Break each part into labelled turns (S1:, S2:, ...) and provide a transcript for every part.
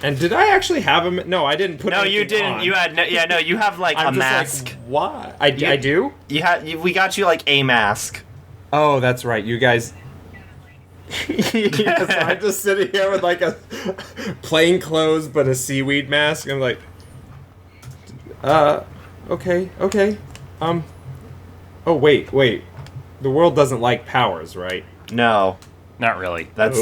S1: And did I actually have him? No, I didn't put.
S2: No, you didn't.
S1: On.
S2: You had no. Yeah, no. You have like
S1: I'm
S2: a
S1: just
S2: mask.
S1: Like, why? I do.
S2: We got you like a mask.
S1: Oh, that's right. You guys. Yeah, so I'm just sitting here with like a plain clothes but a seaweed mask. I'm like, okay. Oh, wait. The world doesn't like powers, right?
S2: No,
S3: not really.
S2: That's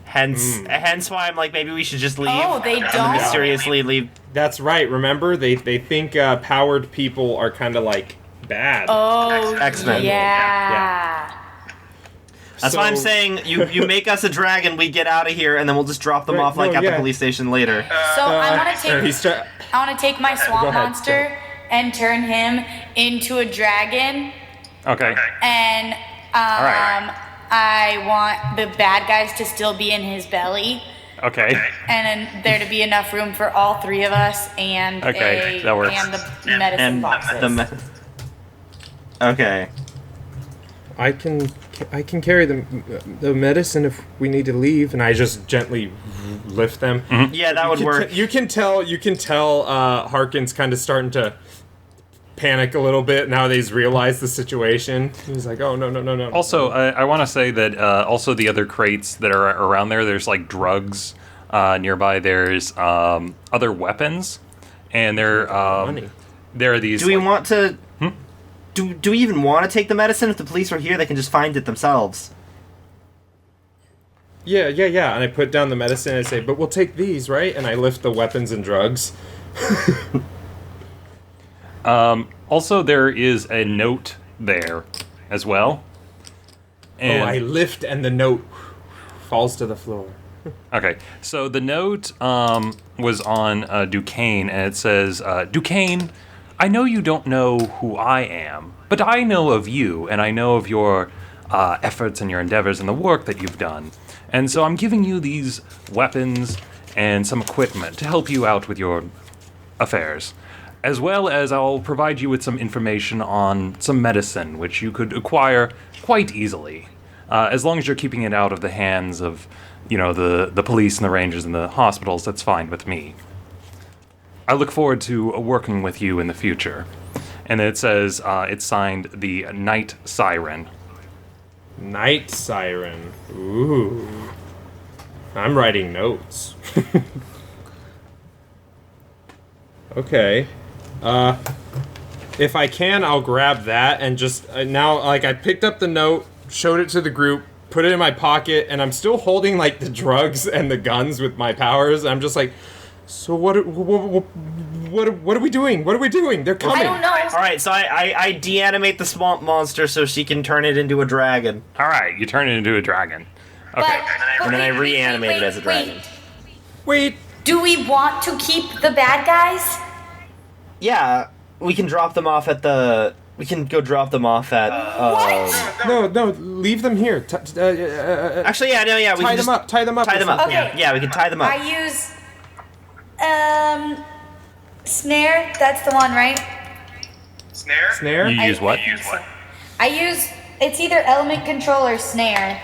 S2: hence why I'm like, maybe we should just leave.
S4: Oh, they don't?
S2: Mysteriously leave.
S1: That's right. Remember, they think powered people are kind of like bad.
S4: Oh,
S2: X-Men.
S4: Yeah.
S2: That's why I'm saying you make us a dragon, we get out of here, and then we'll just drop them off at the police station later.
S4: So I want to take my swamp monster and turn him into a dragon.
S3: Okay.
S4: And
S3: right.
S4: I want the bad guys to still be in his belly.
S3: Okay.
S4: And then there to be enough room for all three of us and
S3: that works.
S4: and the medicine boxes.
S2: Okay.
S1: I can carry the medicine if we need to leave, and I just gently lift them.
S3: Mm-hmm.
S2: Yeah, that would work.
S1: You can tell Harkin's kind of starting to panic a little bit now that he's realized the situation. He's like, oh, no.
S3: Also, I want to say that also the other crates that are around there's like drugs nearby. There's other weapons, and there are these...
S2: Do we want to... Do we even want to take the medicine? If the police are here, they can just find it themselves.
S1: Yeah. And I put down the medicine and I say, but we'll take these, right? And I lift the weapons and drugs.
S3: Also, there is a note there as well. And
S1: I lift and the note falls to the floor.
S3: Okay, so the note was on Duquesne, and it says, Duquesne, I know you don't know who I am, but I know of you, and I know of your efforts and your endeavors and the work that you've done. And so I'm giving you these weapons and some equipment to help you out with your affairs. As well as I'll provide you with some information on some medicine, which you could acquire quite easily, as long as you're keeping it out of the hands of, the police and the rangers and the hospitals. That's fine with me. I look forward to working with you in the future. And it says it's signed the Night Siren.
S1: Night Siren. Ooh. I'm writing notes. Okay. If I can, I'll grab that and just now, I picked up the note, showed it to the group, put it in my pocket, and I'm still holding the drugs and the guns with my powers. I'm just like, so what are we doing? What are we doing? They're coming.
S4: I don't know.
S2: All right, so I de-animate the swamp monster so she can turn it into a dragon.
S3: All right, you turn it into a dragon. Okay.
S2: And then I reanimate it as a dragon.
S1: Wait.
S4: Do we want to keep the bad guys?
S2: Yeah, we can drop them off at the... We can go drop them off at...
S4: What?
S1: No, leave them here.
S2: Actually, yeah, we
S1: tie
S2: can
S1: them up. Tie them up.
S4: Okay.
S2: Yeah, we can tie them up.
S4: I use... Snare? That's the one, right?
S1: Snare?
S3: You use what?
S4: I use... It's either element control or snare.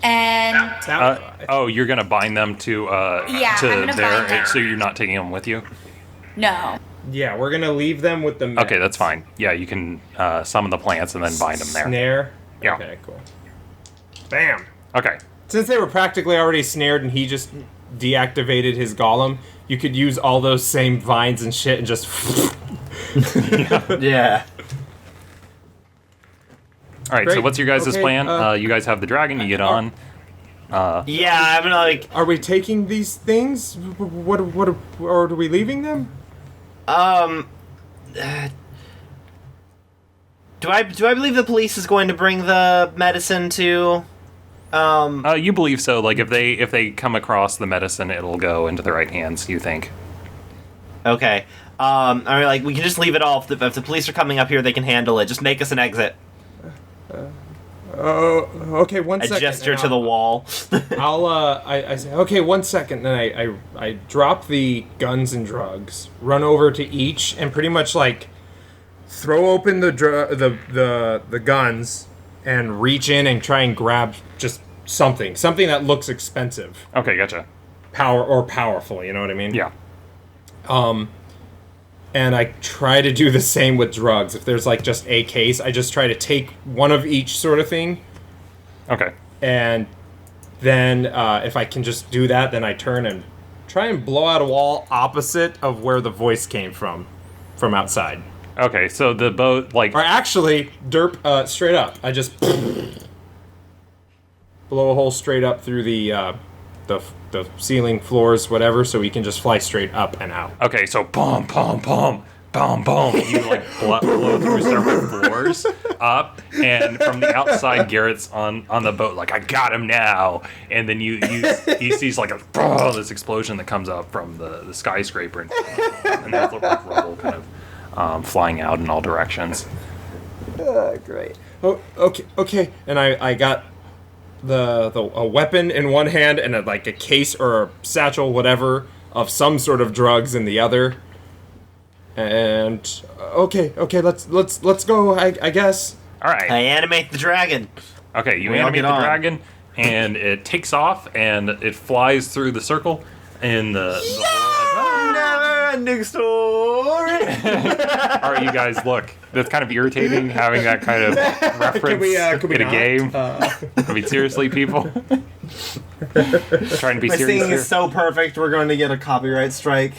S4: And...
S3: You're going to bind them to
S4: I'm gonna bind them.
S3: So you're not taking them with you?
S4: No.
S1: Yeah, we're gonna leave them with the meds.
S3: Okay, that's fine. Yeah, you can summon the plants and then bind them there.
S1: Snare?
S3: Yeah.
S1: Okay, cool. Bam!
S3: Okay.
S1: Since they were practically already snared and he just deactivated his golem, you could use all those same vines and shit and just...
S2: Yeah.
S3: Alright, so
S1: Great.
S3: what's your guys'
S1: Okay,
S3: plan? You guys have the dragon, you get on.
S2: Yeah, I'm gonna
S1: Are we taking these things? What or are we leaving them?
S2: Do I believe the police is going to bring the medicine to...
S3: You believe so. If they come across the medicine, it'll go into the right hands, you think.
S2: Okay. We can just leave it all. If the police are coming up here, they can handle it. Just make us an exit.
S1: Okay, one second.
S2: I gesture to the wall.
S1: I say, okay, 1 second, and I drop the guns and drugs, run over to each, and pretty much throw open the guns, and reach in and try and grab just something that looks expensive.
S3: Okay, gotcha.
S1: powerful. You know what I mean?
S3: Yeah.
S1: And I try to do the same with drugs. If there's like just a case, I just try to take one of each sort of thing.
S3: Okay.
S1: And then if I can just do that, then I turn and try and blow out a wall opposite of where the voice came from outside.
S3: Okay, so the boat, like...
S1: Or actually, straight up. I just blow a hole straight up through the ceiling, floors, whatever, so we can just fly straight up and out.
S3: Okay, so boom, boom, boom, boom, boom. You like blow through several floors up, and from the outside, Garrett's on the boat, like, I got him now. And then he sees like this explosion that comes up from the skyscraper, and there's like rubble kind of flying out in all directions.
S1: Great. Oh, okay. And I got a weapon in one hand and a case or a satchel, whatever, of some sort of drugs in the other. And okay, let's go. I guess.
S3: All right.
S2: I animate the dragon.
S3: Okay, you animate the dragon, and it takes off and it flies through the circle in the
S2: Never-ending story.
S3: All right, you guys, look. That's kind of irritating having that kind of reference in a game. I mean, seriously, people. Trying to be
S2: My
S3: serious
S2: singing
S3: here.
S2: is so perfect. We're going to get a copyright strike.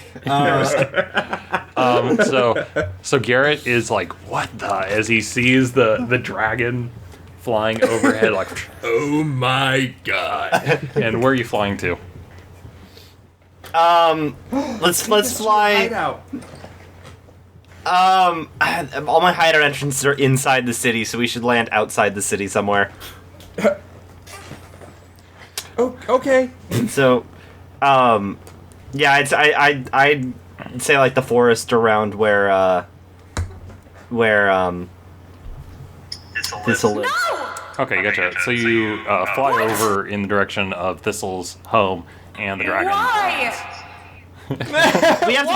S3: So Garrett is like, what the? As he sees the dragon flying overhead, like, oh my god! And where are you flying to?
S2: Let's fly.
S1: Hideout.
S2: All my hideout entrances are inside the city, so we should land outside the city somewhere.
S1: Oh, okay.
S2: So, yeah, I'd say like the forest around where Thistle lives.
S3: Okay, gotcha. So you fly over in the direction of Thistle's home, and the dragon.
S4: Why?
S2: We have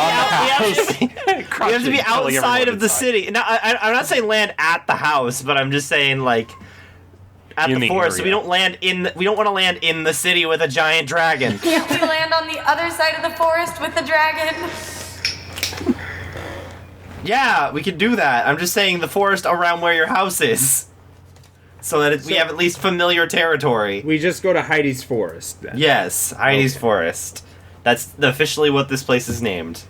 S2: to be outside of the city. Now, I'm not saying land at the house, but I'm just saying like at
S3: In
S2: the
S3: the
S2: forest. So
S3: area.
S2: we don't want to land in the city with a giant dragon.
S4: Can't we land on the other side of the forest with the dragon?
S2: Yeah, we could do that. I'm just saying the forest around where your house is, so that we have at least familiar territory.
S1: We just go to Heidi's forest then.
S2: Yes, Heidi's
S1: Okay.
S2: Forest. That's officially what this place is named.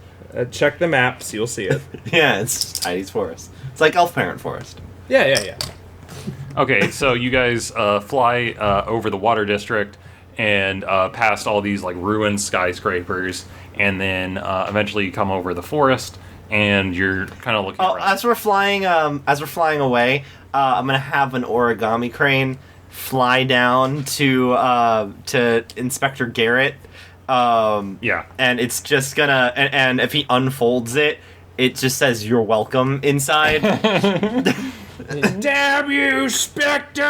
S1: Check the maps, you'll see it.
S2: Yeah, it's Heidi's Forest. It's like Elf Parent Forest.
S1: Yeah.
S3: Okay, so you guys fly over the water district and past all these like ruined skyscrapers, and then eventually you come over the forest, and you're kind of looking
S2: Oh,
S3: around.
S2: as we're flying away, I'm gonna have an origami crane fly down to Inspector Garrett.
S3: Yeah.
S2: And it's just gonna, and if he unfolds it, it just says "You're welcome" inside.
S1: Damn you, Spectre!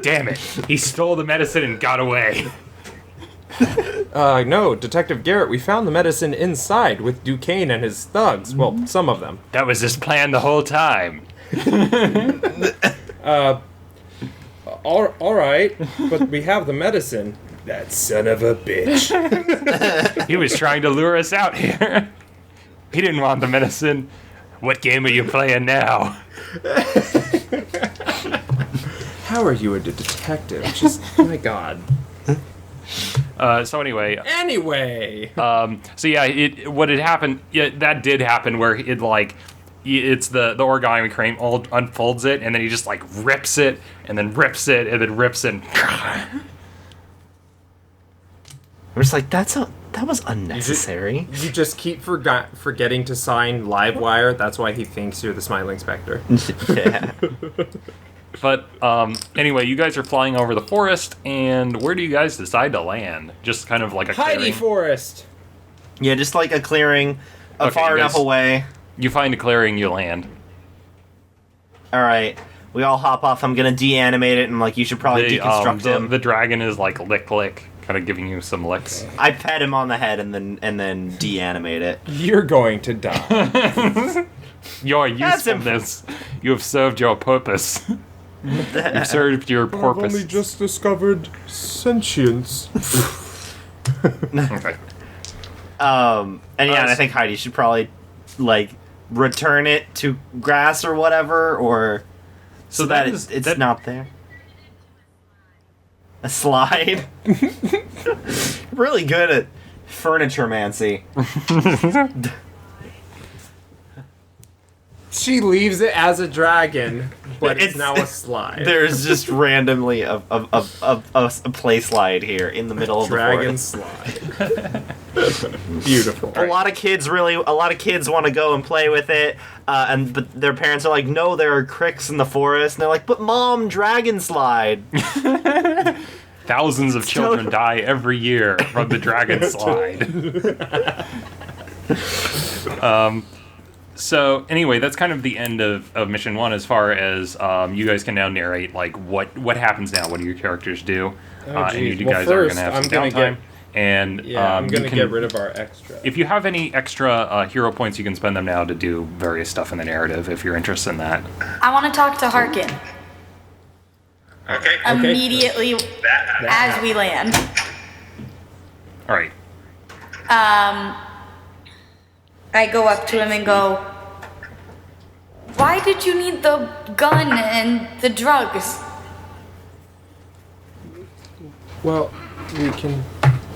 S3: Damn it! He stole the medicine and got away.
S1: No, Detective Garrett, we found the medicine inside with Duquesne and his thugs. Well, some of them.
S3: That was his plan the whole time.
S1: All right, but we have the medicine. That son of a bitch.
S3: He was trying to lure us out here. He didn't want the medicine. What game are you playing now?
S1: How are you a detective? Just, my God.
S3: So anyway,
S1: So
S3: yeah, what had happened? Yeah, that did happen where it like. It's the origami crane all unfolds it, and then he just like rips it, and then rips it, and then rips it.
S2: We're just like, that was unnecessary.
S1: You just keep forgetting to sign Livewire. That's why he thinks you're the Smiling Spectre.
S2: Yeah.
S3: But anyway, you guys are flying over the forest, and where do you guys decide to land? Just kind of like a
S1: Heidi
S3: clearing.
S1: Forest.
S2: Yeah, just like a clearing,
S3: Okay,
S2: far
S3: you
S2: enough
S3: guys-
S2: away.
S3: You find a clearing, you land.
S2: All right, we all hop off. I'm gonna deanimate it, and like you should probably deconstruct him.
S3: The dragon is like lick, kind of giving you some licks.
S2: I pet him on the head and then deanimate it.
S1: You're going to die.
S3: Your
S2: That's
S3: usefulness. You have served your purpose. You've served your
S1: I've only
S3: purpose.
S1: just discovered sentience.
S3: Okay.
S2: And I think Heidi should probably like return it to grass or whatever, or so that it's not there. A slide. Really good at furniture mancy.
S1: She leaves it as a dragon, but it's now a slide.
S2: There's just randomly a play slide here in the middle of
S1: dragon
S2: the
S1: slide. Beautiful.
S2: A lot of kids want to go and play with it, but their parents are like, no, there are cricks in the forest, and they're like, but mom, dragon slide.
S3: Thousands of children die every year from the dragon slide. So anyway, that's kind of the end of mission 1 as far as you guys can now narrate like what happens now. What do your characters do? And you guys are going to have some downtime.
S1: I'm going to get rid of our extra.
S3: If you have any extra hero points, you can spend them now to do various stuff in the narrative if you're interested in that.
S4: I want to talk to Harkin.
S5: Okay.
S4: Immediately as we land.
S3: All right.
S4: I go up to him and go, why did you need the gun and the drugs?
S1: Well, we can,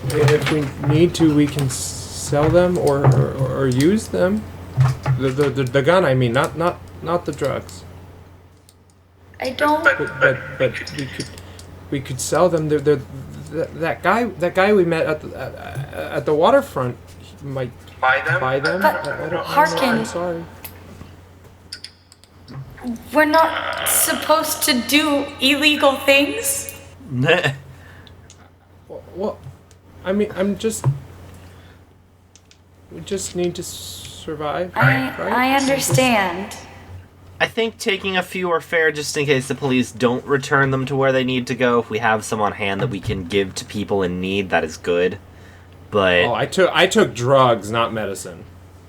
S1: if we need to, we can sell them or use them. The gun, I mean, not the drugs.
S4: I don't.
S1: But we could sell them. That guy we met at the waterfront might buy them.
S4: But
S1: I don't
S4: Harkin,
S1: I'm sorry.
S4: We're not supposed to do illegal things.
S1: Well, I mean, we just need to survive. right?
S4: I understand.
S2: I think taking a few are fair just in case the police don't return them to where they need to go. If we have some on hand that we can give to people in need, that is good. But
S1: I took drugs, not medicine.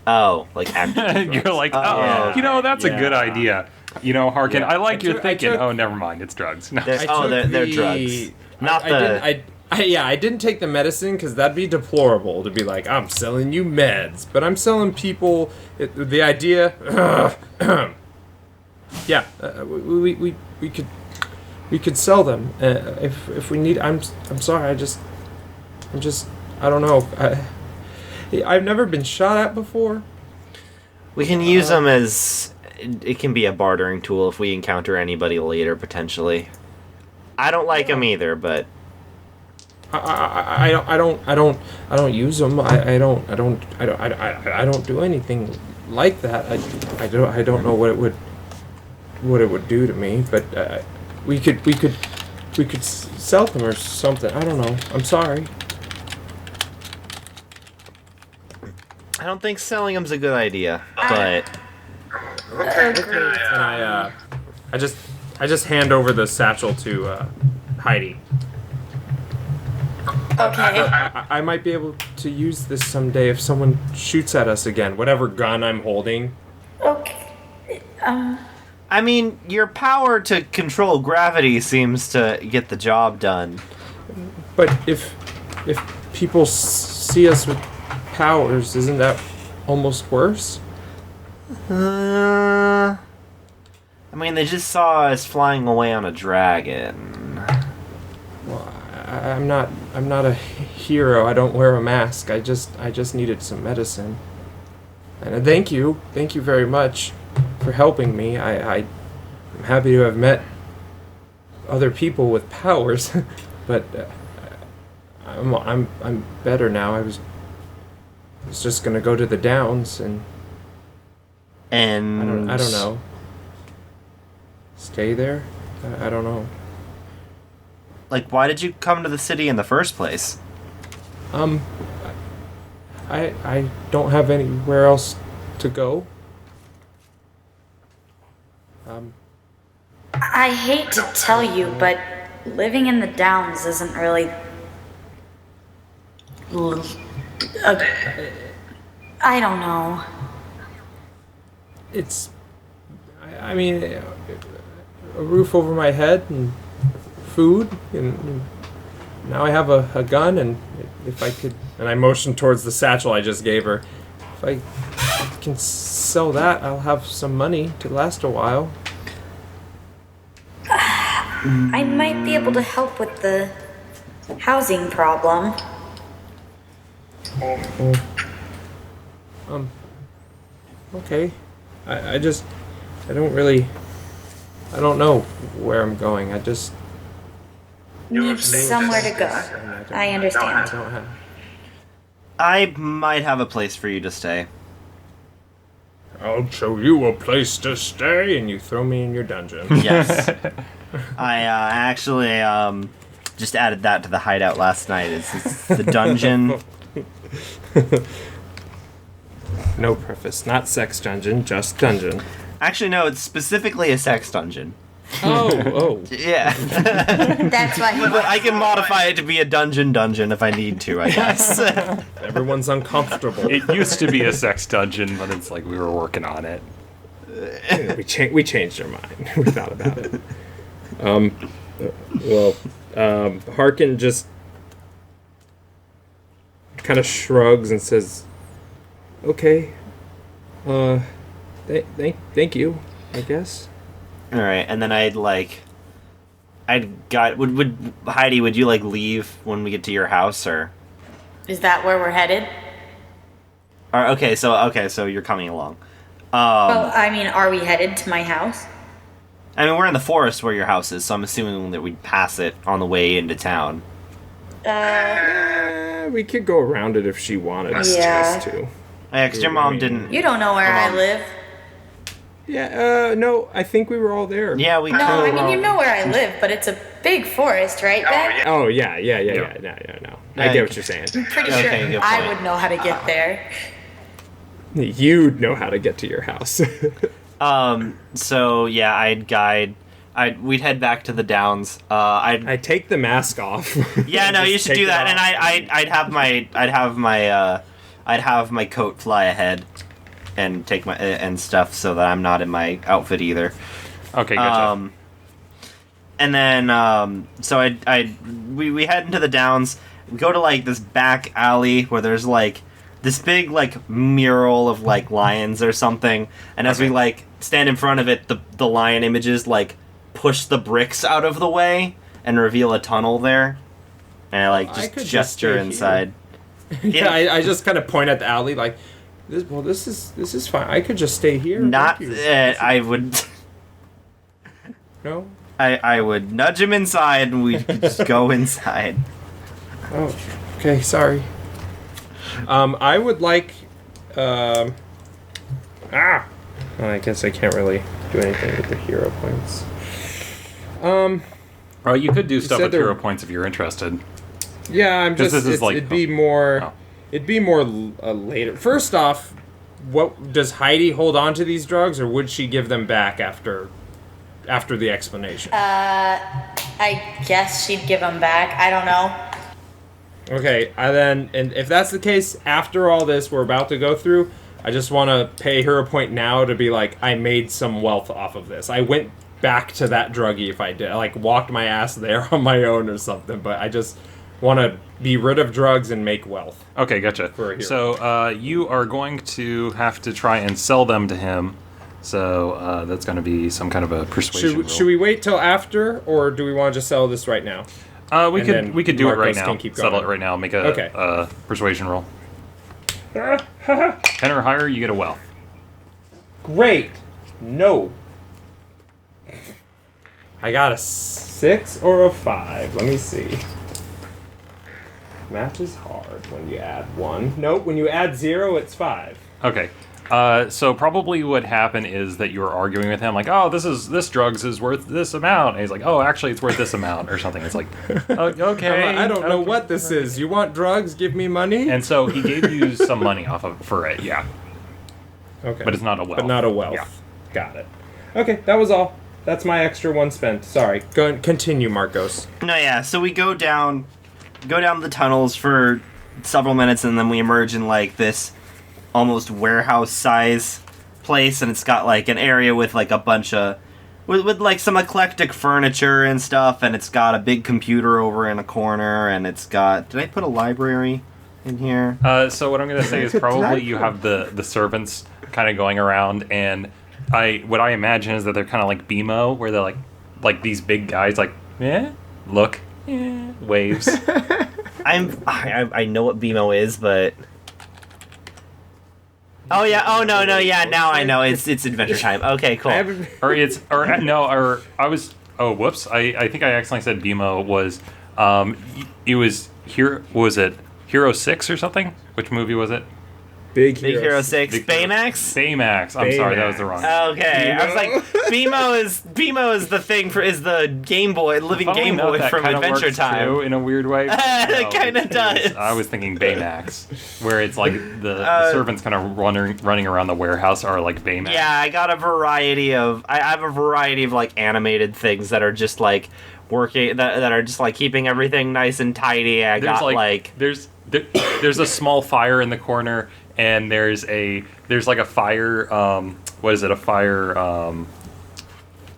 S2: Like actual
S3: You're like,
S2: yeah.
S3: That's a good idea. Harkin,
S1: Yeah.
S3: I like your thinking.
S1: took-
S3: Oh, never mind, it's drugs. No.
S2: they're drugs. Not
S1: I didn't take the medicine because that'd be deplorable to be like, I'm selling you meds, but I'm selling people the idea. Yeah, we could sell them if we need. I'm sorry. I don't know. I've never been shot at before.
S2: We can use them as it can be a bartering tool if we encounter anybody later potentially. I don't like them either, but
S1: I don't use them. I don't do anything like that. I don't know what it would do to me, but we could sell them or something. I don't know. I'm sorry.
S2: I don't think selling them's a good idea. But
S1: And I just hand over the satchel to Heidi.
S4: Okay.
S1: I might be able to use this someday if someone shoots at us again. Whatever gun I'm holding.
S4: Okay.
S2: I mean, your power to control gravity seems to get the job done.
S1: But if people see us with powers, isn't that almost worse?
S2: I mean, they just saw us flying away on a dragon.
S1: Well, I'm not a hero. I don't wear a mask. I just needed some medicine. And thank you very much for helping me. I'm happy to have met other people with powers, but I'm better now. I was just gonna go to the Downs and I don't know. Stay there? I don't know.
S2: Like, why did you come to the city in the first place?
S1: I don't have anywhere else to go.
S4: I hate to tell you, but living in the Downs isn't really. I don't know.
S1: It's, I mean, a roof over my head and food and now I have a gun, and if I could, and I motioned towards the satchel I just gave her. If I can sell that, I'll have some money to last a while.
S4: I might be able to help with the housing problem.
S1: Okay. I don't know where I'm going. I just
S4: Need somewhere to go. I understand.
S1: don't have.
S2: I might have a place for you to stay.
S1: I'll show you a place to stay, and you throw me in your dungeon.
S2: Yes. I actually just added that to the hideout last night. It's the dungeon.
S1: No preface, not sex dungeon, just dungeon.
S2: Actually, no, it's specifically a sex dungeon.
S1: Oh.
S2: Yeah.
S4: That's why he
S2: But I can modify it to be a dungeon if I need to, I guess.
S1: Everyone's uncomfortable.
S3: It used to be a sex dungeon, but it's like we were working on it.
S1: We changed our mind. We thought about it. Harkin just kind of shrugs and says, "Okay, thank you, I guess."
S2: All right, and then would Heidi, would you like leave when we get to your house, or
S4: Is that where we're headed?
S2: okay, so you're coming along.
S4: Well, I mean, are we headed to my house?
S2: I mean, we're in the forest where your house is, so I'm assuming that we'd pass it on the way into town.
S1: We could go around it if she wanted us to.
S2: Yeah, because your mom didn't.
S4: You don't know where I live.
S1: Yeah, no, I think we were all there.
S2: Yeah, we.
S4: No, I mean, you know where I live, but it's a big forest, right, Ben?
S1: Oh, yeah. No. I get what you're saying.
S4: I'm pretty
S2: Okay,
S4: sure
S2: good
S4: I
S2: point.
S4: would know how to get there.
S1: You'd know how to get to your house.
S2: So yeah, we'd head back to the downs.
S1: I take the mask off.
S2: Yeah, no,
S1: Just
S2: you should
S1: take
S2: do
S1: it
S2: that,
S1: off.
S2: and I'd have my coat fly ahead, and take my and stuff so that I'm not in my outfit either.
S3: Okay, gotcha.
S2: And then so we head into the downs. We go to like this back alley where there's like this big like mural of like lions or something, and as we like stand in front of it, the lion images like push the bricks out of the way and reveal a tunnel there, and I like
S1: I
S2: just
S1: could just
S2: gesture
S1: stay
S2: inside.
S1: Yeah, I just kind of point at the alley like, this is fine. I could just stay here.
S2: Not
S1: Thank you.
S2: I would
S1: No?
S2: I would nudge him inside and we could just go inside.
S1: Oh, okay, sorry. I would like, well, I guess I can't really do anything with the hero points.
S3: Oh, you could do stuff
S1: said
S3: with
S1: there-
S3: hero points if you're interested.
S1: Yeah, I'm just.
S3: This is like-
S1: it'd be more.
S3: Oh.
S1: It'd be more later. First off, what does Heidi hold on to these drugs, or would she give them back after the explanation?
S4: I guess she'd give them back. I don't know.
S1: Okay, and if that's the case, after all this we're about to go through, I just want to pay her a point now to be like, I made some wealth off of this. I went back to that druggie if I did. I like walked my ass there on my own or something, but I just want to be rid of drugs and make wealth.
S3: Okay, gotcha.
S1: For a hero.
S3: So you are going to have to try and sell them to him. So that's going to be some kind of a persuasion roll.
S1: Should we wait till after, or do we want to just sell this right now?
S3: We
S1: and
S3: could
S1: then
S3: do it right
S1: Marcos
S3: now.
S1: can keep
S3: Settle
S1: going.
S3: it right now. Make a
S1: Okay.
S3: persuasion roll. 10 or higher, you get a wealth.
S1: Great. No. I got a 6 or a 5. Let me see. Math is hard when you add 1. Nope, when you add 0, it's 5.
S3: Okay. So probably what happened is that you were arguing with him, like, oh, this drugs is worth this amount. And he's like, oh, actually, it's worth this amount or something. It's like, oh, okay.
S1: I don't know
S3: okay.
S1: what this is. You want drugs? Give me money?
S3: And so he gave you some money off of for it, yeah.
S1: Okay.
S3: But it's not a wealth.
S1: But not a wealth.
S3: Yeah.
S1: Got it. Okay, that was all. That's my extra 1 spent. Sorry. Go and continue, Marcos.
S2: No, yeah. So we go down the tunnels for several minutes, and then we emerge in like this almost warehouse size place, and it's got like an area with like a bunch of with like some eclectic furniture and stuff, and it's got a big computer over in a corner, and it's got. Did I put a library in here?
S3: So what I'm gonna say is probably you have the servants kind of going around, and what I imagine is that they're kind of like BMO, where they're like these big guys, like look, waves.
S2: I know what BMO is, but. Oh yeah! Oh no! Yeah, now I know it's Adventure Time. Okay, cool.
S3: Oh, whoops! I think I accidentally said BMO was. It was here. Was it Hero 6 or something? Which movie was it?
S1: Big
S2: Hero 6. Baymax?
S3: Baymax. I'm sorry, that was the wrong.
S2: Okay, I was like, BMO is the thing is the Game Boy, living Game Boy from Adventure Time.
S3: Too, in a weird way.
S2: It kind of does.
S3: I was thinking Baymax, where it's like the servants kind of running around the warehouse are like Baymax.
S2: Yeah, I got a variety of. I have a variety of like animated things that are just like working that are just like keeping everything nice and tidy.
S3: There's a small fire in the corner, and there's like a fire. What is it? A fire.
S2: I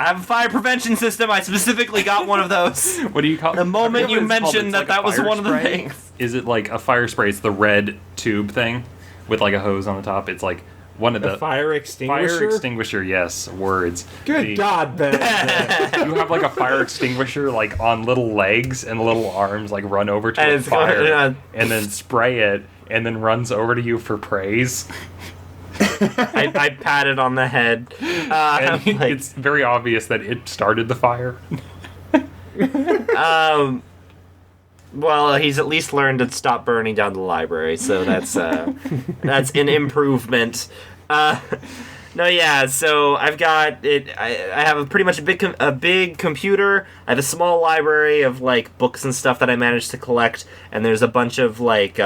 S2: have a fire prevention system. I specifically got one of those.
S3: What do you call it?
S2: The moment you mentioned that was one of the things.
S3: Is it like a fire spray? It's the red tube thing with like a hose on the top. It's like one of the
S1: fire extinguisher.
S3: Fire extinguisher, yes. Words.
S1: Good God, Ben.
S3: You have like a fire extinguisher like on little legs and little arms, like run over to a fire and then spray it, and then runs over to you for praise.
S2: I pat it on the head.
S3: It's very obvious that it started the fire.
S2: Well, he's at least learned to stop burning down the library, so that's an improvement. No, yeah. So I've got it. I have pretty much a big computer. I have a small library of like books and stuff that I managed to collect, and there's a bunch of like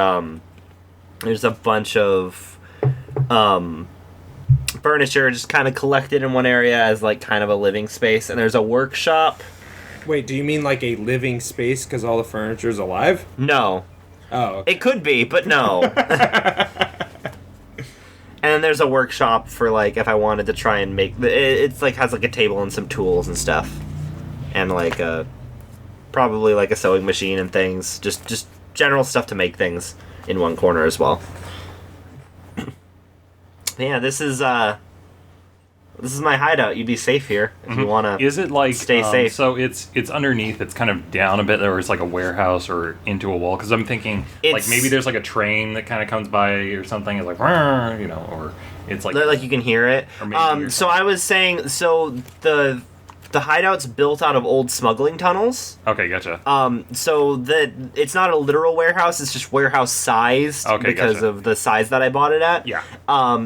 S2: furniture just kind of collected in one area as like kind of a living space, and there's a workshop.
S1: Wait, do you mean like a living space because all the furniture's alive?
S2: No.
S1: Oh. Okay.
S2: It could be, but no. And then there's a workshop for like if I wanted to try and make it's like has like a table and some tools and stuff, and like probably like a sewing machine and things, just general stuff to make things in one corner as well. Yeah, this is my hideout. You'd be safe here if you want to.
S3: Is it like
S2: stay safe?
S3: So it's underneath. It's kind of down a bit, or it's like a warehouse or into a wall. Because I'm thinking like maybe there's like a train that kind of comes by or something. It's like or it's like
S2: you can hear it. So I was saying, the hideout's built out of old smuggling tunnels.
S3: Okay, gotcha.
S2: So that it's not a literal warehouse; it's just warehouse sized because of the size that I bought it at.
S3: Yeah.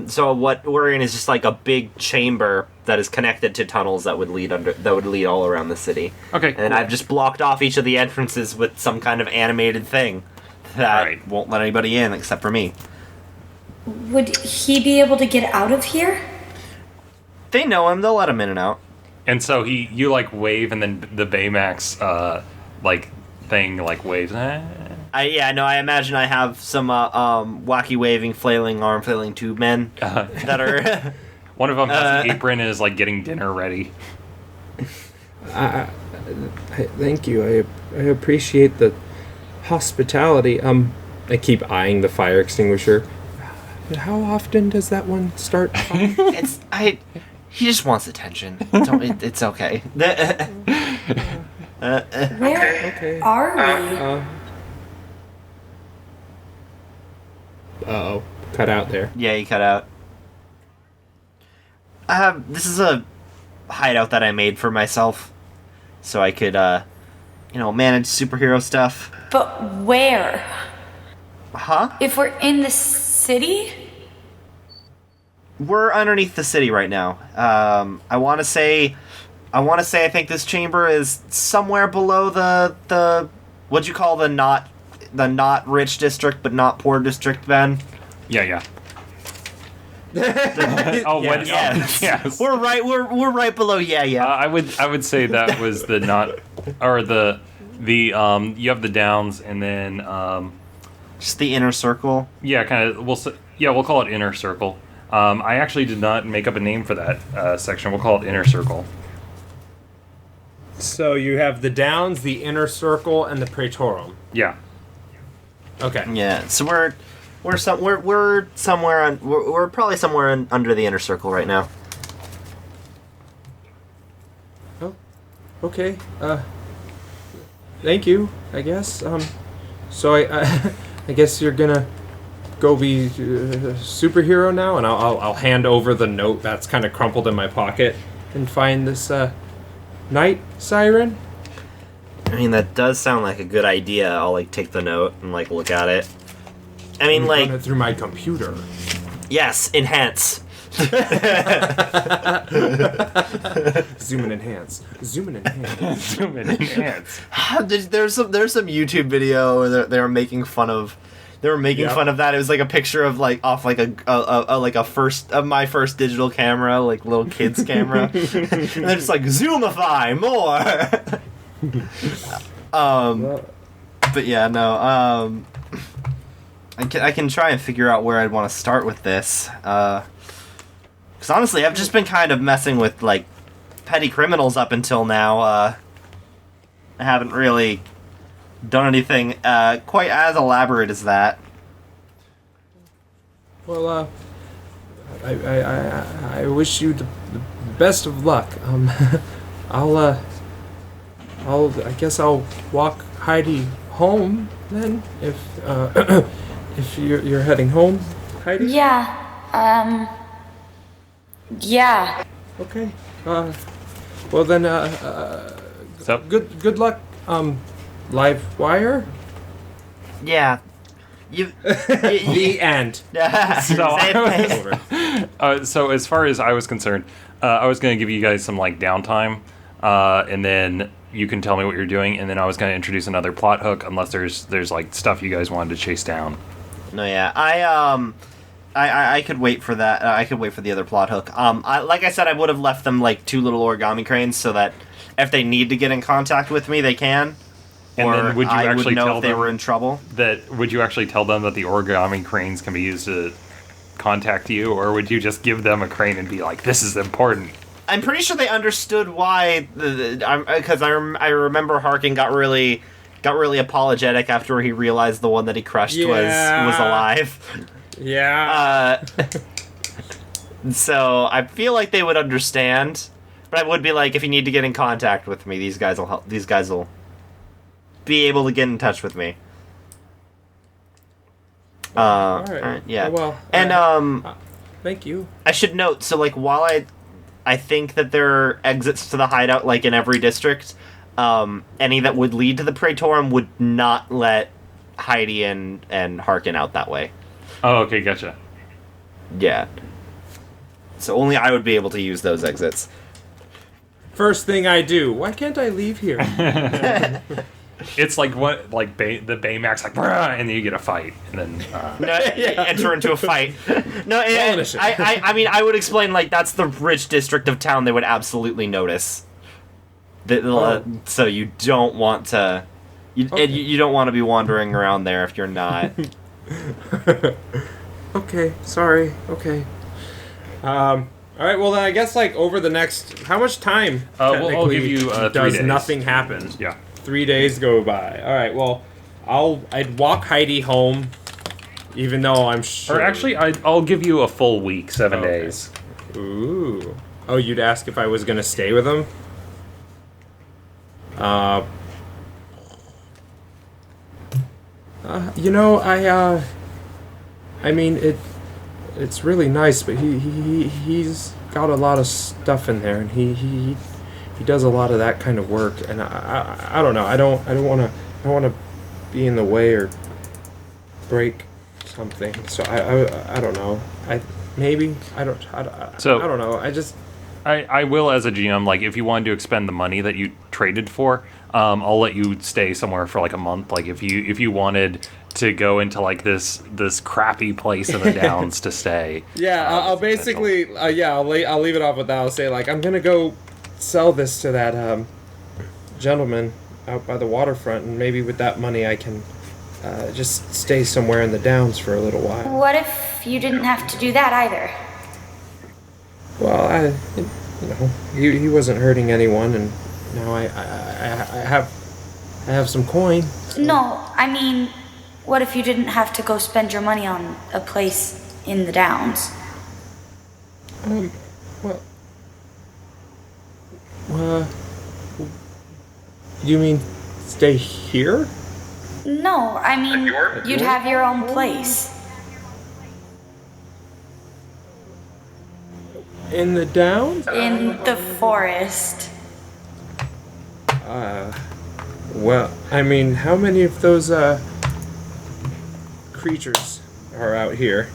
S2: So what we're in is just like a big chamber that is connected to tunnels that would lead all around the city.
S3: Okay.
S2: And I've just blocked off each of the entrances with some kind of animated thing that won't let anybody in except for me.
S4: Would he be able to get out of here?
S2: They know him; they'll let him in and out.
S3: And so you like wave, and then the Baymax like thing like waves.
S2: I imagine I have some wacky waving, flailing arm, flailing tube men that are.
S3: One of them has an apron and is like getting dinner ready.
S1: Thank you. I appreciate the hospitality. I keep eyeing the fire extinguisher. How often does that one start?
S2: He just wants attention. It's okay.
S4: Where are we?
S1: Uh-oh. Cut out there.
S2: Yeah, you cut out. This is a hideout that I made for myself, so I could, manage superhero stuff.
S4: But where?
S2: Huh?
S4: If we're in the city?
S2: We're underneath the city right now. I want to say I think this chamber is somewhere below the what'd you call the not rich district but not poor district, Ben?
S3: Yeah. Yes.
S2: We're right below. Yeah.
S3: I would say that was the not or the you have the downs and then
S2: just the inner circle.
S3: Yeah, kind of. We'll call it inner circle. I actually did not make up a name for that section. We'll call it Inner Circle.
S1: So you have the Downs, the Inner Circle, and the Praetorum.
S3: Yeah.
S1: Okay.
S2: Yeah, so we're somewhere we're probably somewhere under the Inner Circle right now.
S1: Oh, okay. Thank you, I guess. So I guess you're gonna go be a superhero now, and I'll hand over the note that's kind of crumpled in my pocket and find this night siren.
S2: I mean, that does sound like a good idea. I'll like take the note and like look at it. I mean,
S1: Run
S2: like,
S1: it through my computer.
S2: yes, enhance.
S1: Zoom and enhance. Zoom and enhance.
S3: Zoom in and enhance.
S2: There's some YouTube video where they were making fun of. They were making
S1: Yep.
S2: fun of that. It was like a picture of like off like my first digital camera, like little kid's camera. And they're just like zoomify more.
S1: Well,
S2: But yeah, no. I can try and figure out where I'd want to start with this. Because honestly, I've just been kind of messing with like petty criminals up until now. I haven't really done anything quite as elaborate as that.
S1: well, I wish you the best of luck. I guess I'll walk Heidi home then, if if you're heading home, Heidi.
S4: Yeah. Yeah.
S1: Okay. Well then,
S3: So,
S1: good luck. Live wire.
S2: Yeah. You.
S1: The end.
S3: so as far as I was concerned, I was going to give you guys some like downtime, and then you can tell me what you're doing, and then I was going to introduce another plot hook, unless there's like stuff you guys wanted to chase down.
S2: No, yeah, I could wait for that. I could wait for the other plot hook. Like I said, I would have left them like 2 little origami cranes so that if they need to get in contact with me, they can.
S3: And
S2: or
S3: then would you
S2: I
S3: actually
S2: would know
S3: tell
S2: if they
S3: them
S2: were in trouble.
S3: would you actually tell them that the origami cranes can be used to contact you, or would you just give them a crane and be like, "This is important"?
S2: I'm pretty sure they understood why. Because I remember Harkin got really apologetic after he realized the one that he crushed was alive.
S1: Yeah.
S2: So I feel like they would understand, but I would be like, if you need to get in contact with me, these guys will help. These guys will be able to get in touch with me.
S1: All right.
S2: Alright, yeah.
S1: Well,
S2: And
S1: thank you.
S2: I should note, so like while I think that there are exits to the hideout like in every district, any that would lead to the Praetorum would not let Heidi and Harkin out that way.
S3: Oh, okay, gotcha.
S2: Yeah. So only I would be able to use those exits.
S1: First thing I do. Why can't I leave here?
S3: It's like what, like the Baymax, like, "Brah," and then you get a fight, and then
S2: No, enter into a fight. No,
S1: initiative.
S2: I mean, I would explain, like, that's the rich district of town they would absolutely notice. So you don't want to... You don't want to be wandering around there if you're not.
S1: Okay, sorry. Okay. All right. Well, then I guess like over the next, how much time?
S3: I'll give
S1: technically
S3: you 3
S1: does
S3: days.
S1: nothing happen?
S3: Yeah.
S1: 3 days go by. All right. Well, I'd walk Heidi home, even though I'm sure.
S3: Or actually, I'll give you a full week, 7
S1: Okay.
S3: days.
S1: Ooh. Oh, you'd ask if I was gonna stay with him? You know, I mean, it's really nice, but he's got a lot of stuff in there, and he does a lot of that kind of work, and I don't know. I don't want to be in the way or break something. So I don't know. I don't know.
S3: I will, as a GM, like, if you wanted to expend the money that you traded for, I'll let you stay somewhere for like a month. Like, if you wanted to go into like this crappy place in the Downs to stay.
S1: Yeah, I'll basically I'll leave it off with that. I'll say like I'm gonna go sell this to that gentleman out by the waterfront, and maybe with that money I can just stay somewhere in the Downs for a little while.
S4: What if you didn't have to do that either?
S1: Well, he wasn't hurting anyone, and now I have some coin.
S4: No, I mean, what if you didn't have to go spend your money on a place in the Downs?
S1: Well, you mean stay here?
S4: No, I mean, you'd have your own place.
S1: In the Downs?
S4: In the forest.
S1: Well, I mean, how many of those, creatures are out here?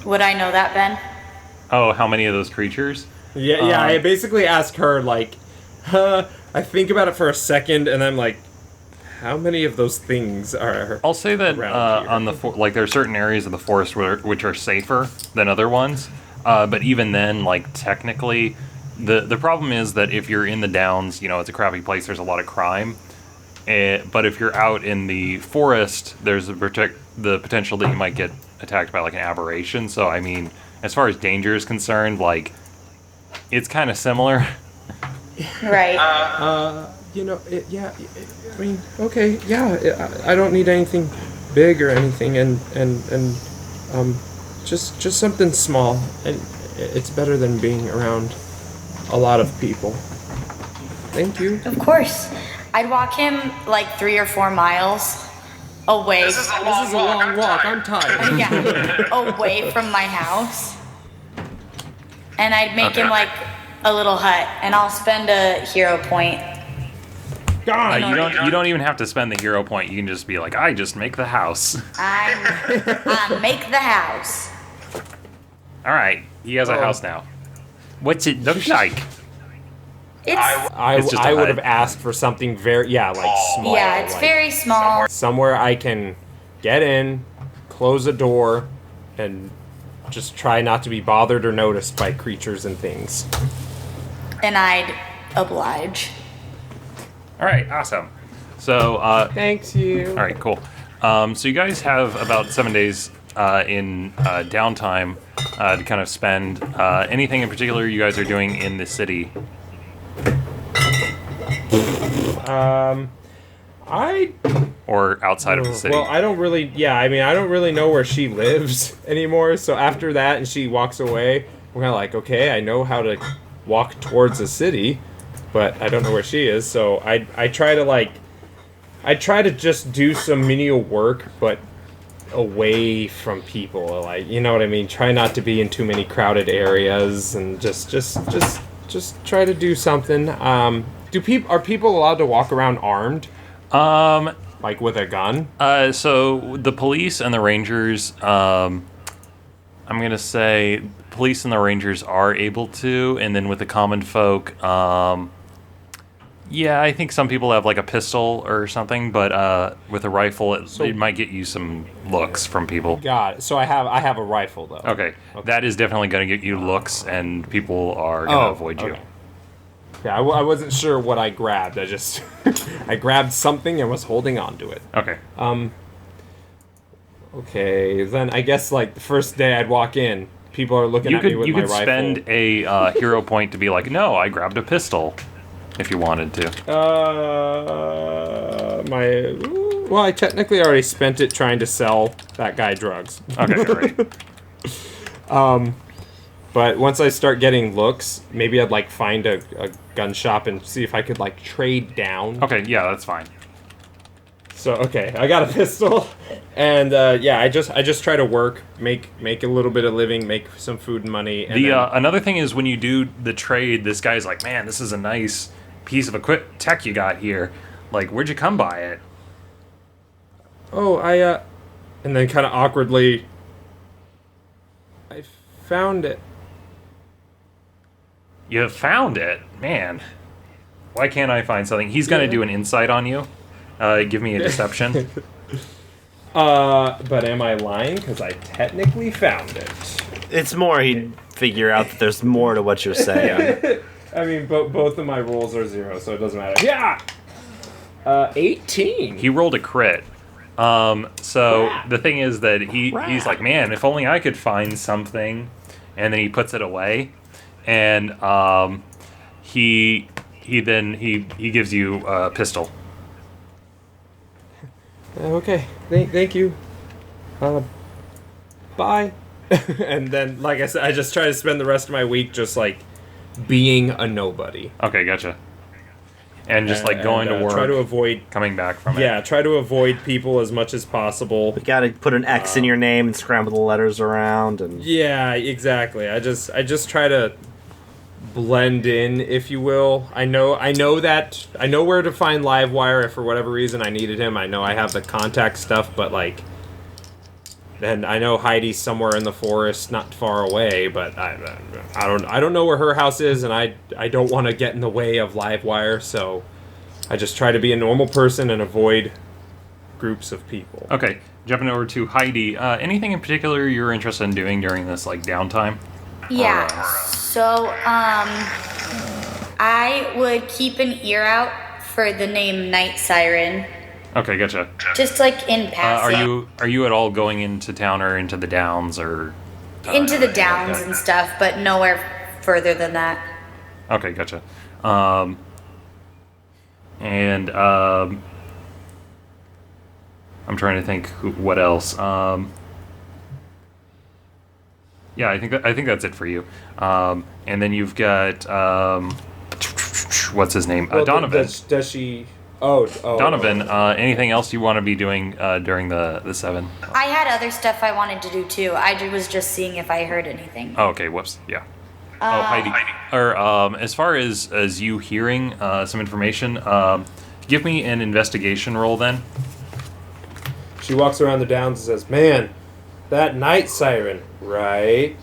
S4: Would I know that, Ben?
S3: Oh, how many of those creatures?
S1: Yeah, I basically asked her, like, I think about it for a second, and I'm like, how many of those things are
S3: I'll say that
S1: around here?
S3: on the like there are certain areas of the forest which are safer than other ones, but even then, like technically, the problem is that if you're in the Downs, it's a crappy place. There's a lot of crime, but if you're out in the forest, there's the potential that you might get attacked by like an aberration. So I mean, as far as danger is concerned, like it's kind of similar.
S4: Right.
S1: I mean, okay, yeah, I don't need anything big or anything, and just something small, and it's better than being around a lot of people. Thank you.
S4: Of course. I'd walk him like 3 or 4 miles away.
S1: This is a long walk. I'm tired.
S4: Yeah, away from my house. And I'd make him like a little hut, and I'll spend a hero point.
S1: God,
S3: You don't even have to spend the hero point. You can just be like, I just make the house.
S4: I make the house.
S3: All right, he has a house now. What's it look like?
S4: It's
S3: just a
S1: I would
S3: hut.
S1: have asked for something very small.
S4: yeah, it's
S1: like,
S4: very small.
S1: somewhere I can get in, close a door, and just try not to be bothered or noticed by creatures and things.
S4: And I'd oblige.
S3: All right, awesome. So,
S1: Thanks you.
S3: all right, cool. So you guys have about 7 days in downtime to kind of spend. Anything in particular you guys are doing in the city? Or outside of the city?
S1: Well, I don't really know where she lives anymore. So after that, and she walks away, we're kind of like, okay, I know how to walk towards the city, but I don't know where she is. So I try to just do some menial work, but away from people. Like, you know what I mean? Try not to be in too many crowded areas, and just try to do something. Are people allowed to walk around armed? Like with a gun?
S3: So the police and the rangers, I'm gonna say police and the rangers are able to, and then with the common folk, yeah, I think some people have like a pistol or something, but with a rifle, it might get you some looks from people.
S1: Got it. So I have a rifle though.
S3: Okay, that is definitely gonna get you looks, and people are gonna avoid you.
S1: Okay. Yeah, I wasn't sure what I grabbed. I just I grabbed something and was holding on to it.
S3: Okay.
S1: Okay, then I guess like the first day I'd walk in, people are looking at me with my rifle.
S3: You could spend a hero point to be like, no, I grabbed a pistol, if you wanted to.
S1: Well, I technically already spent it trying to sell that guy drugs.
S3: Okay, great.
S1: But once I start getting looks, maybe I'd like find a gun shop and see if I could like trade down.
S3: Okay, yeah, that's fine.
S1: So okay, I got a pistol, and I just try to work, make a little bit of living, make some food and money. And
S3: Another thing is when you do the trade, this guy's like, man, this is a nice piece of tech you got here. Like, where'd you come by it?
S1: Oh, and then kind of awkwardly, I found it.
S3: You found it, man. Why can't I find something? He's gonna do an insight on you. Give me a deception.
S1: But am I lying? Because I technically found it.
S2: It's more he'd figure out that there's more to what you're saying.
S1: I mean, both of my rolls are 0, so it doesn't matter. Yeah! 18.
S3: He rolled a crit. So the thing is that he's like, man, if only I could find something. And then he puts it away. And he he gives you a pistol.
S1: Okay, thank you. Bye. And then, like I said, I just try to spend the rest of my week just like being a nobody.
S3: Okay, gotcha. And just like going to work,
S1: try to avoid
S3: coming back from it.
S1: Yeah, try to avoid people as much as possible.
S2: You gotta put an X in your name and scramble the letters around and.
S1: Yeah, exactly. I just try to blend in, if you will. I know where to find Livewire if for whatever reason I needed him. I know I have the contact stuff, but like, and I know Heidi's somewhere in the forest, not far away. But I don't know where her house is, and I don't want to get in the way of Livewire. So I just try to be a normal person and avoid groups of people.
S3: Okay, jumping over to Heidi. Anything in particular you're interested in doing during this like downtime?
S4: Yeah. So, I would keep an ear out for the name Night Siren.
S3: Okay, gotcha.
S4: Just like in passing.
S3: Are you at all going into town or into the downs or?
S4: Into the downs and stuff, but nowhere further than that.
S3: Okay, gotcha. I'm trying to think what else. Yeah, I think that's it for you. And then you've got what's his name?
S1: Well,
S3: Donovan.
S1: Does she? Oh.
S3: Donovan. Anything else you want to be doing during the 7?
S4: I had other stuff I wanted to do too. I was just seeing if I heard anything.
S3: Oh, okay. Whoops. Yeah. Heidi. Or as far as you hearing some information, give me an investigation roll then.
S1: She walks around the downs and says, "Man, that night siren, right?"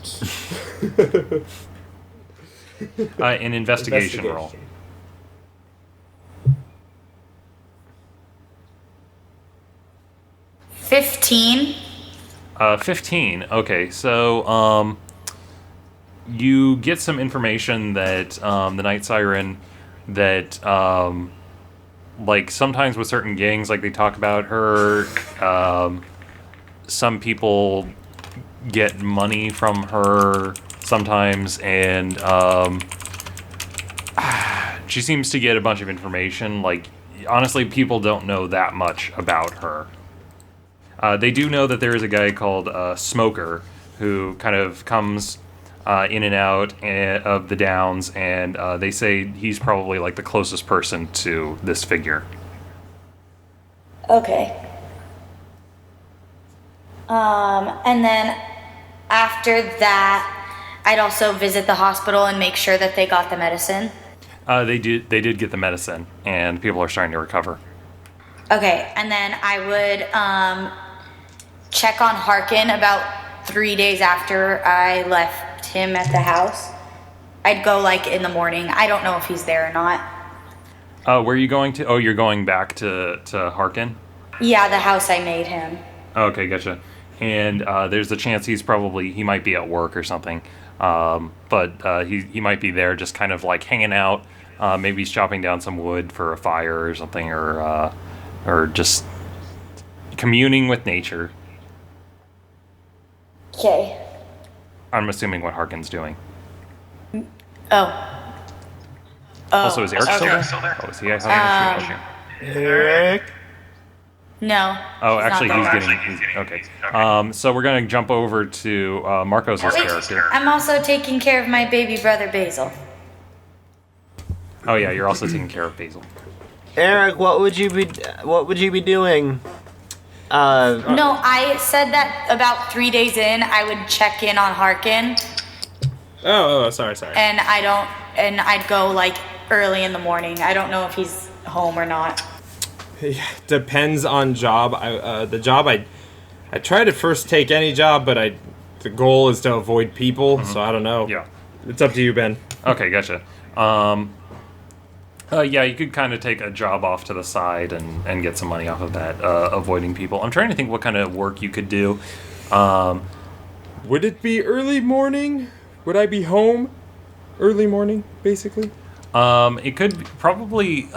S3: An investigation roll.
S4: 15.
S3: 15. Okay, so you get some information that the night siren that like sometimes with certain gangs, like they talk about her. Some people get money from her sometimes, and she seems to get a bunch of information. Like, honestly, people don't know that much about her. They do know that there is a guy called Smoker who kind of comes in and out of the downs, and they say he's probably like the closest person to this figure.
S4: Okay. And then after that, I'd also visit the hospital and make sure that they got the medicine.
S3: They did get the medicine, and people are starting to recover.
S4: Okay, and then I would check on Harkin about 3 days after I left him at the house. I'd go like in the morning. I don't know if he's there or not.
S3: Where are you going to? Oh, you're going back to Harkin?
S4: Yeah, the house I made him.
S3: Okay, gotcha. And there's a chance he might be at work or something. But he might be there just kind of like hanging out. Maybe he's chopping down some wood for a fire or something, or just communing with nature.
S4: Okay.
S3: I'm assuming what Harkin's doing.
S4: Oh.
S3: Also, is Eric still there? Oh, is he having a shoot? Okay.
S2: Eric?
S4: No.
S3: Oh, actually,
S4: not
S3: he's
S4: there.
S3: getting... Okay. So we're going to jump over to Marcos'
S4: Wait,
S3: character.
S4: I'm also taking care of my baby brother Basil.
S3: Oh, yeah, you're also taking care of Basil.
S2: Eric, what would you be doing?
S4: No, I said that about 3 days in, I would check in on Harkin.
S1: Oh, sorry.
S4: And I'd go like early in the morning. I don't know if he's home or not.
S1: Yeah, depends on job. The job I try to first take any job, but the goal is to avoid people. So I don't know.
S3: Yeah.
S1: It's up to you, Ben.
S3: Okay, gotcha. Yeah, you could kind of take a job off to the side and get some money off of that, avoiding people. I'm trying to think what kind of work you could do.
S1: Would it be early morning? Would I be home early morning, basically?
S3: It could probably...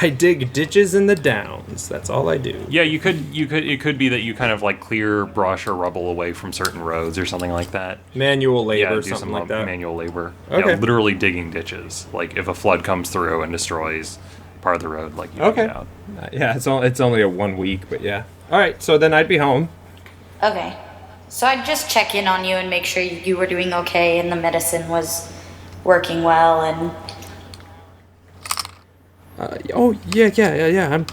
S1: I dig ditches in the downs. That's all I do.
S3: Yeah, you could. It could be that you kind of like clear brush or rubble away from certain roads or something like that.
S1: Manual labor,
S3: Yeah,
S1: or
S3: do
S1: something
S3: some
S1: like that.
S3: manual labor.
S1: Okay.
S3: Yeah, literally digging ditches. Like if a flood comes through and destroys part of the road, like you dig
S1: Okay.
S3: it out.
S1: Yeah, it's only a 1 week, but yeah. All right, so then I'd be home.
S4: Okay. So I'd just check in on you and make sure you were doing okay and the medicine was working well and
S1: Oh yeah.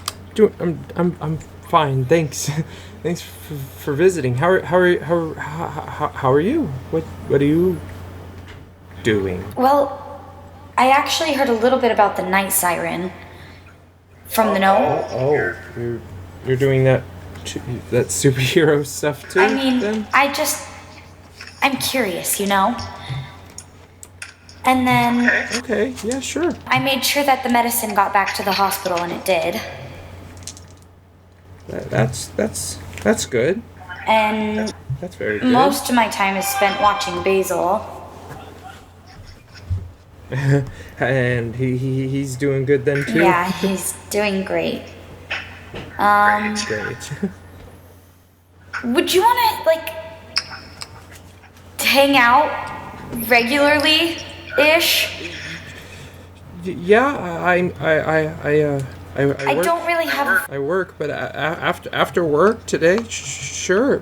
S1: I'm fine. Thanks. Thanks for visiting. How are you? What are you doing?
S4: well, I actually heard a little bit about the night siren from the note.
S1: Oh, you're doing that superhero stuff too?
S4: I mean,
S1: then?
S4: I'm curious, you know? And then
S1: Okay, yeah, sure.
S4: I made sure that the medicine got back to the hospital and it did.
S1: That's good.
S4: And
S1: That's very good.
S4: most of my time is spent watching Basil.
S1: And he's doing good then too.
S4: Yeah, he's doing great.
S1: Great.
S4: Would you want to like hang out regularly-ish?
S1: Yeah, I
S4: I
S1: work,
S4: don't really have.
S1: I work, but after work today, sure.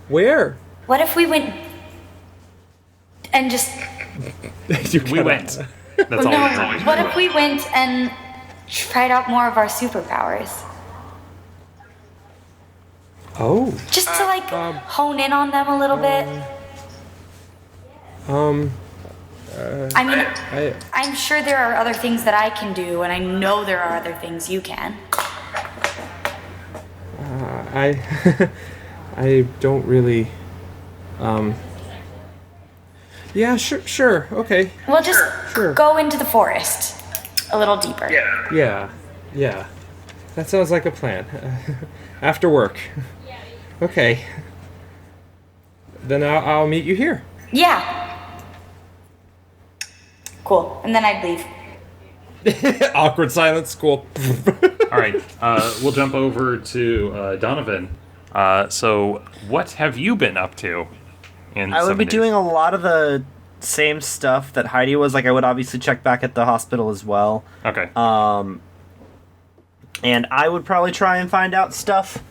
S1: Where?
S4: What if we went and just
S3: We went. That's all.
S4: no? What if we went and tried out more of our superpowers,
S1: Oh.
S4: just to like hone in on them a little bit? I mean, I'm sure there are other things that I can do, and I know there are other things you can.
S1: I I don't really. Yeah, sure, okay.
S4: We'll just
S1: Sure.
S4: go into the forest a little deeper.
S1: Yeah. That sounds like a plan. After work. Okay. Then I'll meet you here.
S4: Yeah. Cool. And then I'd leave.
S1: Awkward silence. Cool.
S3: All right, we'll jump over to Donovan. So, what have you been up to?
S2: I would be doing a lot of the same stuff that Heidi was. Like, I would obviously check back at the hospital as well.
S3: Okay.
S2: And I would probably try and find out stuff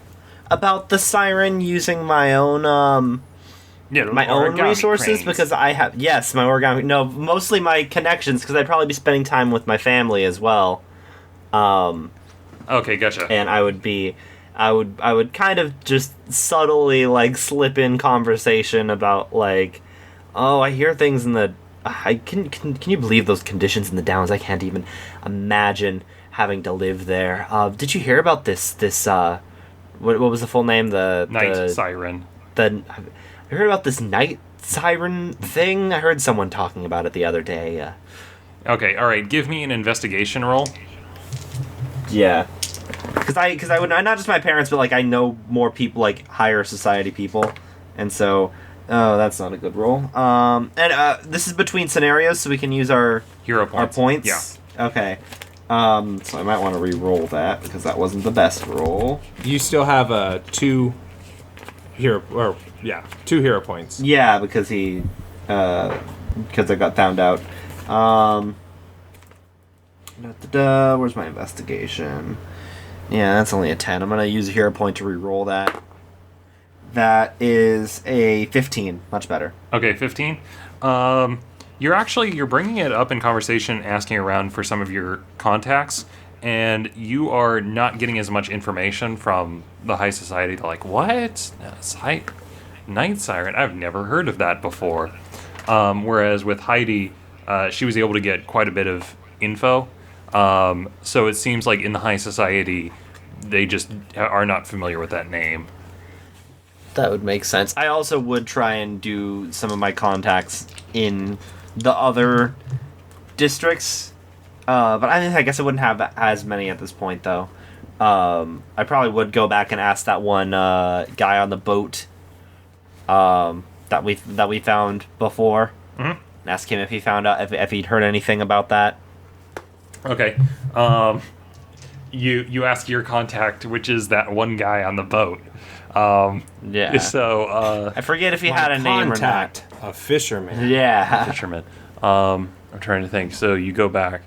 S2: about the siren using my own my own
S3: origami
S2: resources
S3: cranes.
S2: because I have my origami. No, mostly my connections because I'd probably be spending time with my family as well.
S3: Okay, gotcha.
S2: And I would kind of just subtly like slip in conversation about like, oh, I hear things in the. Can you believe those conditions in the Downs? I can't even imagine having to live there. Did you hear about this? What was the full name?
S3: Night siren.
S2: I heard about this night siren thing. I heard someone talking about it the other day.
S3: Okay, all right. Give me an investigation roll.
S2: Yeah. Because I would not just my parents, but like I know more people, like higher society people, and so that's not a good roll. And this is between scenarios, so we can use our
S3: Hero points.
S2: Our points.
S3: Yeah.
S2: Okay. So I might want to re-roll that because that wasn't the best roll.
S1: You still have two hero points.
S2: Yeah, because because I got found out. Where's my investigation? Yeah, that's only a 10. I'm gonna use a hero point to re-roll that. That is a 15. Much better.
S3: Okay, 15. You're bringing it up in conversation, asking around for some of your contacts, and you are not getting as much information from the high society. They're like, what? Night siren? I've never heard of that before. Whereas with Heidi, she was able to get quite a bit of info. So it seems like in the high society, they just are not familiar with that name.
S2: That would make sense. I also would try and do some of my contacts in the other districts, but I guess I wouldn't have as many at this point, though. I probably would go back and ask that one guy on the boat that we found before. Ask him if he found out if he'd heard anything about that.
S3: Okay. You ask your contact, which is that one guy on the boat.
S2: Yeah.
S3: So
S2: I forget if he
S1: My
S2: had a name or not.
S1: contact, a fisherman.
S2: Yeah.
S3: fisherman. I'm trying to think. So you go back.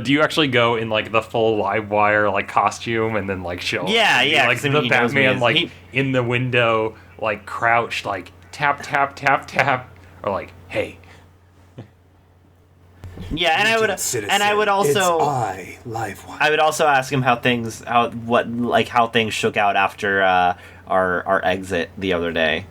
S3: Do you actually go in like the full live wire like costume and then like show?
S2: Yeah,
S3: up?
S2: yeah,
S3: Like
S2: 'cause I
S3: the
S2: mean, he knows me
S3: Batman,
S2: as-
S3: like
S2: he-
S3: in the window, like crouched, like tap tap tap tap, or like hey.
S2: Yeah, and I would also
S1: I, Livewire.
S2: I would also ask him how things shook out after our exit the other day.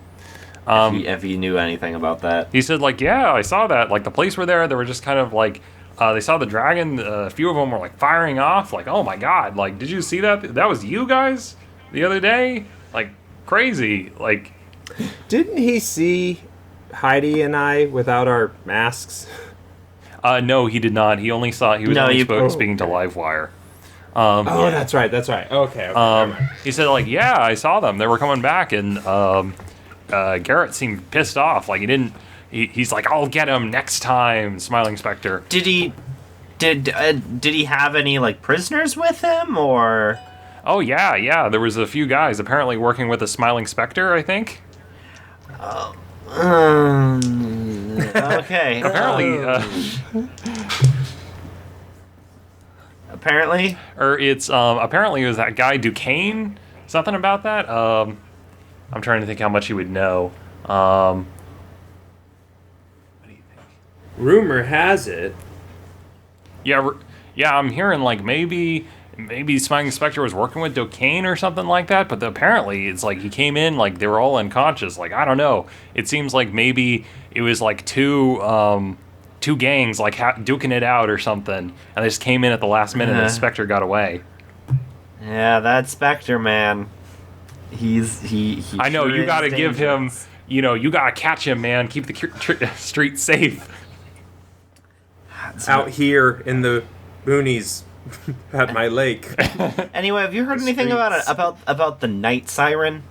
S2: If he knew anything about that.
S3: He said like, yeah, I saw that. Like the police were there. They were just kind of like, they saw the dragon. A few of them were like firing off. Like, oh my god! Like, did you see that? That was you guys the other day. Like crazy. Like,
S1: Didn't he see Heidi and I without our masks?
S3: no, he did not. He only saw. He was
S2: No,
S3: only
S2: you-
S3: speaking to Livewire.
S1: Oh, that's right. Okay. never mind.
S3: He said like, yeah, I saw them. They were coming back, and Garrett seemed pissed off. Like he didn't. He's like, I'll get him next time. Smiling Spectre.
S2: Did he have any like prisoners with him or?
S3: Oh yeah. There was a few guys apparently working with a Smiling Spectre. I think.
S2: Okay.
S3: Apparently,
S2: Apparently.
S3: or it's apparently it was that guy Duquesne. Something about that. I'm trying to think how much he would know. What do you think?
S1: Rumor has it.
S3: Yeah, I'm hearing like maybe Smiling Spectre was working with Duquesne or something like that. But apparently, it's like he came in like they were all unconscious. Like I don't know. It seems like maybe it was like two gangs like duking it out or something, and they just came in at the last minute and the Spectre got away.
S2: Yeah, that Spectre man. He
S3: I know
S2: sure
S3: you
S2: is
S3: got to give him.
S2: dangerous.
S3: You got to catch him, man. Keep the street safe.
S1: Out here in the boonies at my lake.
S2: Anyway, have you heard anything
S1: streets.
S2: about the night siren?